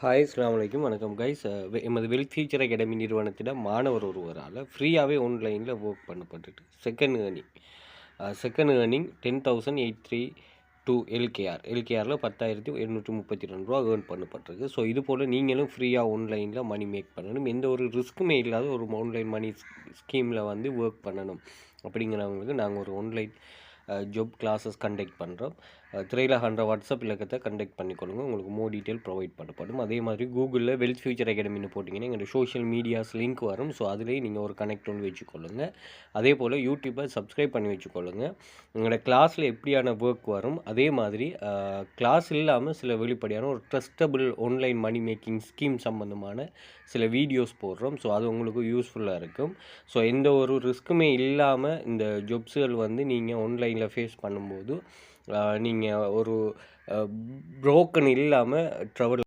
Hi அஸ்ஸலாமு அலைக்கும் வணக்கம் கைஸ். எமது வெல்த் ஃபியூச்சர் அகாடமி நிறுவனத்திடம் மாணவர் ஒருவரால் ஃப்ரீயாகவே ஆன்லைனில் ஒர்க் பண்ணப்பட்டுட்டு செகண்ட் ஏர்னிங் 10,832 எல்கேஆரில் 10,732 ஏர்ன் பண்ணப்பட்டிருக்கு. ஸோ இது போல் நீங்களும் ஃப்ரீயாக ஆன்லைனில் மணி மேக் பண்ணணும், எந்த ஒரு ரிஸ்க்குமே இல்லாத ஒரு ஆன்லைன் மணி ஸ்கீமில் வந்து ஒர்க் பண்ணணும் அப்படிங்கிறவங்களுக்கு நாங்கள் ஒரு ஆன்லைன் ஜாப் கிளாஸஸ் கண்டக்ட் பண்ணுறோம். திரையில் காண்ற வாட்ஸ்அப் இலக்கத்தை கண்டக்ட் பண்ணிக்கொள்ளுங்க, உங்களுக்கு மோர் டீட்டெயில் ப்ரொவைட் பண்ணப்படும். அதே மாதிரி கூகுளில் வெல்த் ஃபியூச்சர் அகாடமின்னு போட்டிங்கன்னா எங்களோட சோஷியல் மீடியாஸ் லிங்க் வரும். ஸோ அதுலேயும் நீங்கள் ஒரு கனெக்ட் ஒன்று வச்சுக்கொள்ளுங்க. அதே போல் யூடியூப்பை சப்ஸ்கிரைப் பண்ணி வச்சுக்கொள்ளுங்க. எங்களோட கிளாஸில் எப்படியான ஒர்க் வரும், அதே மாதிரி கிளாஸ் இல்லாமல் சில வெளிப்படையான ஒரு trustable online money making scheme சம்மந்தமான சில வீடியோஸ் போடுறோம். ஸோ அது உங்களுக்கு யூஸ்ஃபுல்லாக இருக்கும். ஸோ எந்த ஒரு ரிஸ்க்குமே இல்லாமல் இந்த ஜாப்ஸுகள் வந்து நீங்கள் ஆன்லைனில் ஃபேஸ் பண்ணும்போது நீங்கள் ஒரு ப்ரோக்கன் இல்லாமல் ட்ரவல்